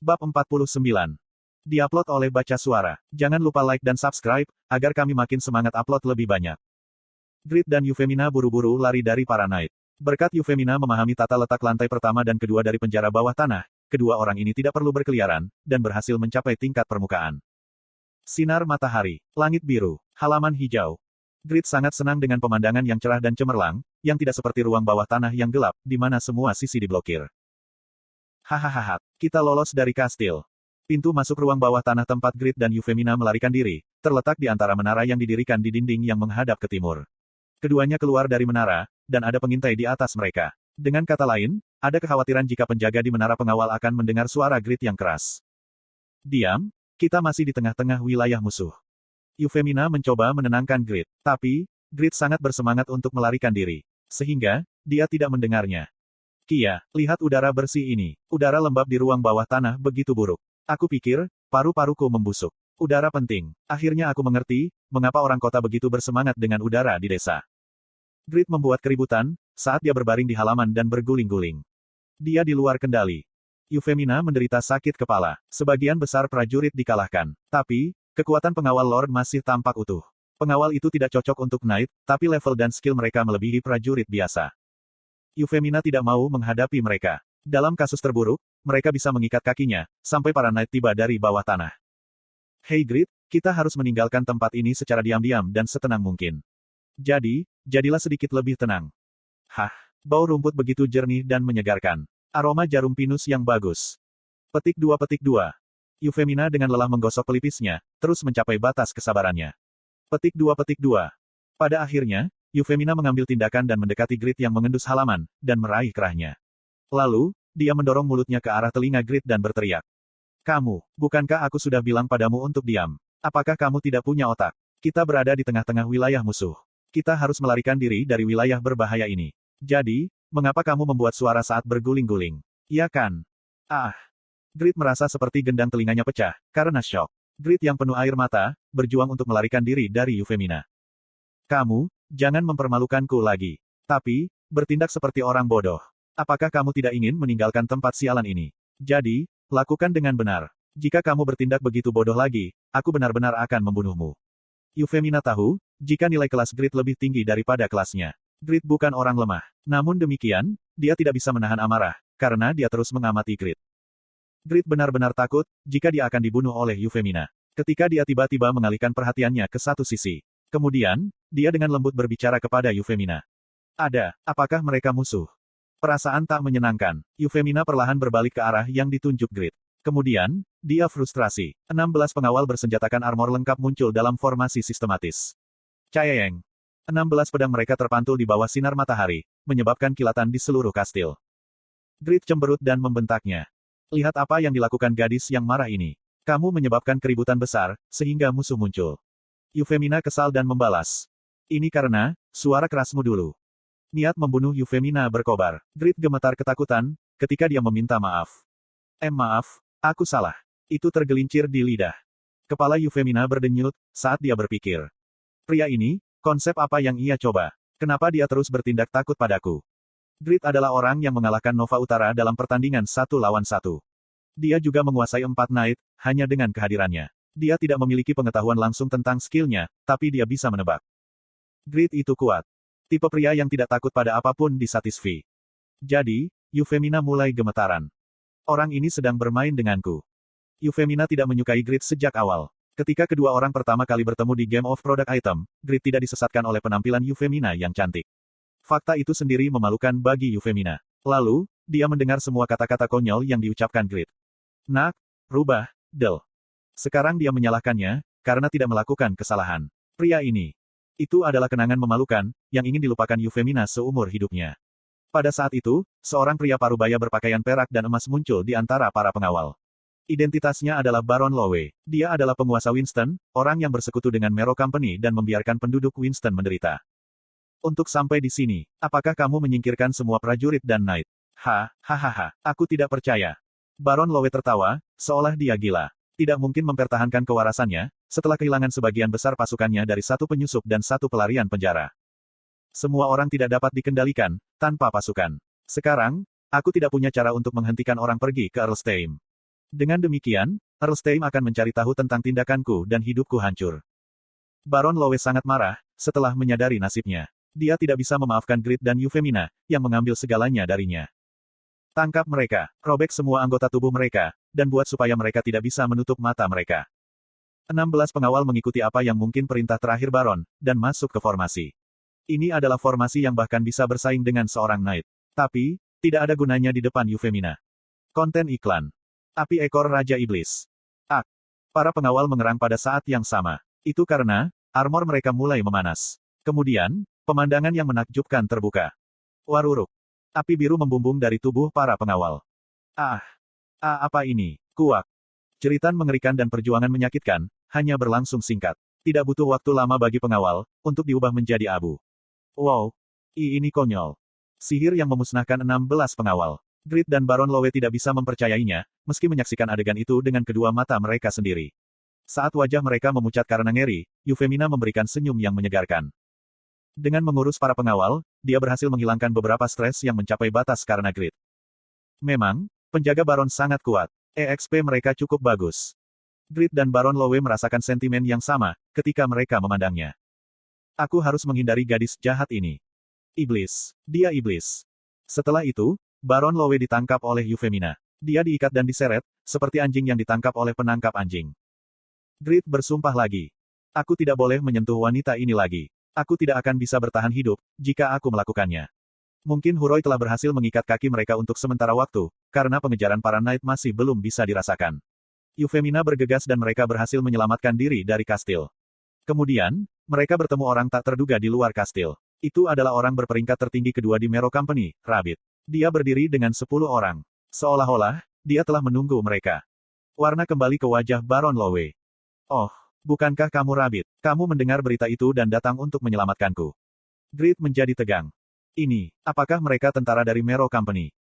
Bab 49. Diupload oleh Baca Suara. Jangan lupa like dan subscribe, agar kami makin semangat upload lebih banyak. Grid dan Yufemina buru-buru lari dari para knight. Berkat Yufemina memahami tata letak lantai pertama dan kedua dari penjara bawah tanah, kedua orang ini tidak perlu berkeliaran, dan berhasil mencapai tingkat permukaan. Sinar matahari, langit biru, halaman hijau. Grid sangat senang dengan pemandangan yang cerah dan cemerlang, yang tidak seperti ruang bawah tanah yang gelap, di mana semua sisi diblokir. Hahaha, kita lolos dari kastil. Pintu masuk ruang bawah tanah tempat Grid dan Yufemina melarikan diri, terletak di antara menara yang didirikan di dinding yang menghadap ke timur. Keduanya keluar dari menara, dan ada pengintai di atas mereka. Dengan kata lain, ada kekhawatiran jika penjaga di menara pengawal akan mendengar suara Grid yang keras. Diam, kita masih di tengah-tengah wilayah musuh. Yufemina mencoba menenangkan Grid, tapi Grid sangat bersemangat untuk melarikan diri, sehingga dia tidak mendengarnya. Kia, lihat udara bersih ini. Udara lembab di ruang bawah tanah begitu buruk. Aku pikir, paru-paruku membusuk. Udara penting. Akhirnya aku mengerti, mengapa orang kota begitu bersemangat dengan udara di desa. Grid membuat keributan, saat dia berbaring di halaman dan berguling-guling. Dia di luar kendali. Yufemina menderita sakit kepala. Sebagian besar prajurit dikalahkan. Tapi, kekuatan pengawal Lord masih tampak utuh. Pengawal itu tidak cocok untuk Knight, tapi level dan skill mereka melebihi prajurit biasa. Yufemina tidak mau menghadapi mereka. Dalam kasus terburuk, mereka bisa mengikat kakinya, sampai para Knight tiba dari bawah tanah. Hei Grid, kita harus meninggalkan tempat ini secara diam-diam dan setenang mungkin. Jadi, jadilah sedikit lebih tenang. Hah, bau rumput begitu jernih dan menyegarkan. Aroma jarum pinus yang bagus. Petik 2. Yufemina dengan lelah menggosok pelipisnya, terus mencapai batas kesabarannya. Petik 2. Pada akhirnya, Yufemina mengambil tindakan dan mendekati Grid yang mengendus halaman, dan meraih kerahnya. Lalu, dia mendorong mulutnya ke arah telinga Grid dan berteriak. Kamu, bukankah aku sudah bilang padamu untuk diam? Apakah kamu tidak punya otak? Kita berada di tengah-tengah wilayah musuh. Kita harus melarikan diri dari wilayah berbahaya ini. Jadi, mengapa kamu membuat suara saat berguling-guling? Ya kan? Ah! Grid merasa seperti gendang telinganya pecah, karena syok. Grid yang penuh air mata, berjuang untuk melarikan diri dari Yufemina. Kamu, jangan mempermalukanku lagi. Tapi, bertindak seperti orang bodoh. Apakah kamu tidak ingin meninggalkan tempat sialan ini? Jadi, lakukan dengan benar. Jika kamu bertindak begitu bodoh lagi, aku benar-benar akan membunuhmu. Yufemina tahu, jika nilai kelas Grid lebih tinggi daripada kelasnya. Grid bukan orang lemah. Namun demikian, dia tidak bisa menahan amarah, karena dia terus mengamati Grid. Grid benar-benar takut, jika dia akan dibunuh oleh Yufemina. Ketika dia tiba-tiba mengalihkan perhatiannya ke satu sisi. Kemudian, dia dengan lembut berbicara kepada Yufemina. Apakah mereka musuh? Perasaan tak menyenangkan. Yufemina perlahan berbalik ke arah yang ditunjuk Grid. Kemudian, dia frustrasi. 16 pengawal bersenjatakan armor lengkap muncul dalam formasi sistematis. Cayeng. 16 pedang mereka terpantul di bawah sinar matahari, menyebabkan kilatan di seluruh kastil. Grid cemberut dan membentaknya. Lihat apa yang dilakukan gadis yang marah ini. Kamu menyebabkan keributan besar, sehingga musuh muncul. Yufemina kesal dan membalas. Ini karena, suara kerasmu dulu. Niat membunuh Yufemina berkobar. Grid gemetar ketakutan, ketika dia meminta maaf. Maaf, aku salah. Itu tergelincir di lidah. Kepala Yufemina berdenyut, saat dia berpikir. Pria ini, konsep apa yang ia coba? Kenapa dia terus bertindak takut padaku? Grid adalah orang yang mengalahkan Nova Utara dalam pertandingan 1 lawan 1. Dia juga menguasai 4 Knight, hanya dengan kehadirannya. Dia tidak memiliki pengetahuan langsung tentang skillnya, tapi dia bisa menebak. Grid itu kuat. Tipe pria yang tidak takut pada apapun di Satisfy. Jadi, Yufemina mulai gemetaran. Orang ini sedang bermain denganku. Yufemina tidak menyukai Grid sejak awal. Ketika kedua orang pertama kali bertemu di Game of Product Item, Grid tidak disesatkan oleh penampilan Yufemina yang cantik. Fakta itu sendiri memalukan bagi Yufemina. Lalu, dia mendengar semua kata-kata konyol yang diucapkan Grid. Nak, rubah, Del. Sekarang dia menyalahkannya, karena tidak melakukan kesalahan. Pria ini. Itu adalah kenangan memalukan, yang ingin dilupakan Yufemina seumur hidupnya. Pada saat itu, seorang pria parubaya berpakaian perak dan emas muncul di antara para pengawal. Identitasnya adalah Baron Lowe. Dia adalah penguasa Winston, orang yang bersekutu dengan Mero Company dan membiarkan penduduk Winston menderita. Untuk sampai di sini, apakah kamu menyingkirkan semua prajurit dan Knight? Hahaha, aku tidak percaya. Baron Lowe tertawa, seolah dia gila. Tidak mungkin mempertahankan kewarasannya, setelah kehilangan sebagian besar pasukannya dari satu penyusup dan satu pelarian penjara. Semua orang tidak dapat dikendalikan, tanpa pasukan. Sekarang, aku tidak punya cara untuk menghentikan orang pergi ke Erlstein. Dengan demikian, Erlstein akan mencari tahu tentang tindakanku dan hidupku hancur. Baron Lowe sangat marah, setelah menyadari nasibnya. Dia tidak bisa memaafkan Grid dan Euphemina, yang mengambil segalanya darinya. Tangkap mereka, robek semua anggota tubuh mereka, dan buat supaya mereka tidak bisa menutup mata mereka. 16 pengawal mengikuti apa yang mungkin perintah terakhir Baron, dan masuk ke formasi. Ini adalah formasi yang bahkan bisa bersaing dengan seorang Knight. Tapi, tidak ada gunanya di depan Euphemina. Konten iklan. Api ekor Raja Iblis. Para pengawal mengerang pada saat yang sama. Itu karena, armor mereka mulai memanas. Kemudian, pemandangan yang menakjubkan terbuka. Waruruk. Api biru membumbung dari tubuh para pengawal. Apa ini? Kuak. Jeritan mengerikan dan perjuangan menyakitkan, hanya berlangsung singkat. Tidak butuh waktu lama bagi pengawal, untuk diubah menjadi abu. Wow. Ini konyol. Sihir yang memusnahkan 16 pengawal. Grid dan Baron Lowe tidak bisa mempercayainya, meski menyaksikan adegan itu dengan kedua mata mereka sendiri. Saat wajah mereka memucat karena ngeri, Euphemina memberikan senyum yang menyegarkan. Dengan mengurus para pengawal, dia berhasil menghilangkan beberapa stres yang mencapai batas karena Grid. Memang, penjaga Baron sangat kuat. EXP mereka cukup bagus. Grid dan Baron Lowe merasakan sentimen yang sama, ketika mereka memandangnya. Aku harus menghindari gadis jahat ini. Iblis. Dia iblis. Setelah itu, Baron Lowe ditangkap oleh Euphemina. Dia diikat dan diseret, seperti anjing yang ditangkap oleh penangkap anjing. Grid bersumpah lagi. Aku tidak boleh menyentuh wanita ini lagi. Aku tidak akan bisa bertahan hidup, jika aku melakukannya. Mungkin Huroi telah berhasil mengikat kaki mereka untuk sementara waktu, karena pengejaran para Knight masih belum bisa dirasakan. Euphemina bergegas dan mereka berhasil menyelamatkan diri dari kastil. Kemudian, mereka bertemu orang tak terduga di luar kastil. Itu adalah orang berperingkat tertinggi kedua di Mero Company, Rabbit. Dia berdiri dengan 10 orang. Seolah-olah, dia telah menunggu mereka. Warna kembali ke wajah Baron Lowe. Oh, bukankah kamu Rabbit? Kamu mendengar berita itu dan datang untuk menyelamatkanku. Grid menjadi tegang. Ini, apakah mereka tentara dari Mero Company?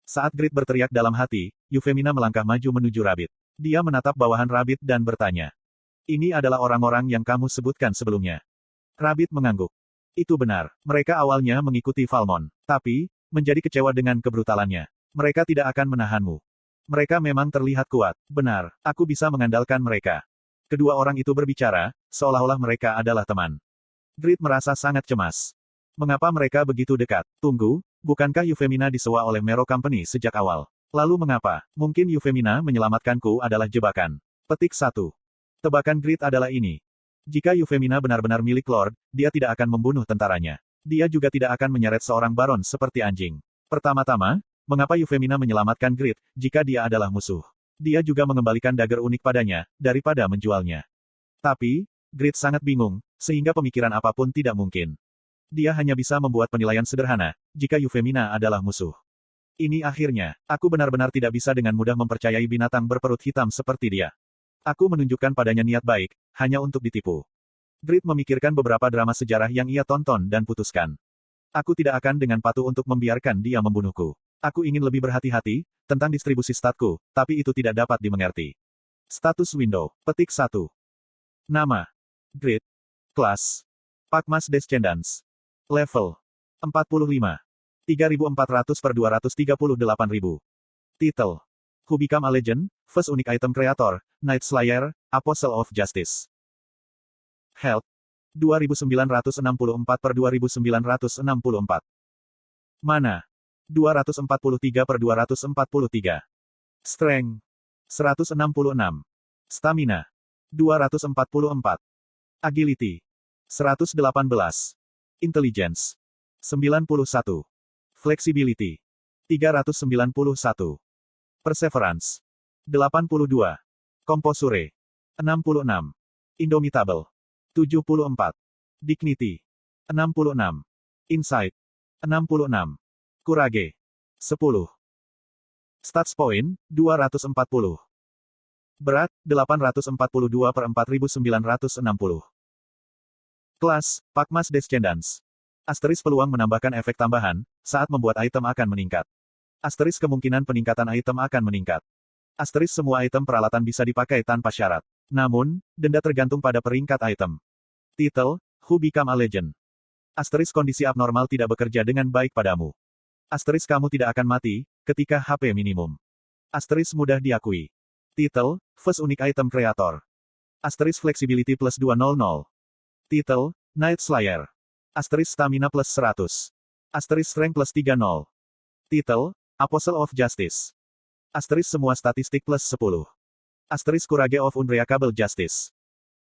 Saat Grid berteriak dalam hati, Euphemina melangkah maju menuju Rabbit. Dia menatap bawahan Rabbit dan bertanya. Ini adalah orang-orang yang kamu sebutkan sebelumnya. Rabbit mengangguk. Itu benar, mereka awalnya mengikuti Falmon. Tapi, menjadi kecewa dengan kebrutalannya. Mereka tidak akan menahanmu. Mereka memang terlihat kuat. Benar, aku bisa mengandalkan mereka. Kedua orang itu berbicara, seolah-olah mereka adalah teman. Grid merasa sangat cemas. Mengapa mereka begitu dekat? Tunggu, bukankah Euphemina disewa oleh Mero Company sejak awal? Lalu mengapa? Mungkin Euphemina menyelamatkanku adalah jebakan. Petik 1. Tebakan Grid adalah ini. Jika Euphemina benar-benar milik Lord, dia tidak akan membunuh tentaranya. Dia juga tidak akan menyeret seorang baron seperti anjing. Pertama-tama, mengapa Euphemina menyelamatkan Grid, jika dia adalah musuh? Dia juga mengembalikan dagger unik padanya, daripada menjualnya. Tapi, Grid sangat bingung, sehingga pemikiran apapun tidak mungkin. Dia hanya bisa membuat penilaian sederhana, jika Euphemina adalah musuh. Ini akhirnya, aku benar-benar tidak bisa dengan mudah mempercayai binatang berperut hitam seperti dia. Aku menunjukkan padanya niat baik, hanya untuk ditipu. Grid memikirkan beberapa drama sejarah yang ia tonton dan putuskan. Aku tidak akan dengan patuh untuk membiarkan dia membunuhku. Aku ingin lebih berhati-hati, tentang distribusi statku, tapi itu tidak dapat dimengerti. Status window, petik 1. Nama. Grid. Kelas. Pakmas Descendants. Level. 45. 3400 per 238.000. Title. Who Become a Legend, First Unique Item Creator, Night Slayer, Apostle of Justice. Health. 2964 per 2964. Mana. 243 per 243. Strength. 166. Stamina. 244. Agility. 118. Intelligence. 91. Flexibility. 391. Perseverance. 82. Composure. 66. Indomitable. 74. Dignity. 66. Insight. 66. Courage. 10. Stats point, 240. Berat, 842 per 4960. Kelas, Pakmas Descendants. Asteris peluang menambahkan efek tambahan, saat membuat item akan meningkat. Asteris kemungkinan peningkatan item akan meningkat. Asteris semua item peralatan bisa dipakai tanpa syarat. Namun, denda tergantung pada peringkat item. Title, Who Become a Legend. Asteris kondisi abnormal tidak bekerja dengan baik padamu. Asteris kamu tidak akan mati, ketika HP minimum. Asteris mudah diakui. Title, First Unique Item Creator. Asterisk Flexibility plus 200. Title, Night Slayer. Asterisk Stamina plus 100. Asterisk Strength plus 30. Title, Apostle of Justice. Asterisk semua statistik plus 10. Asterisk Courage of Unbreakable Justice.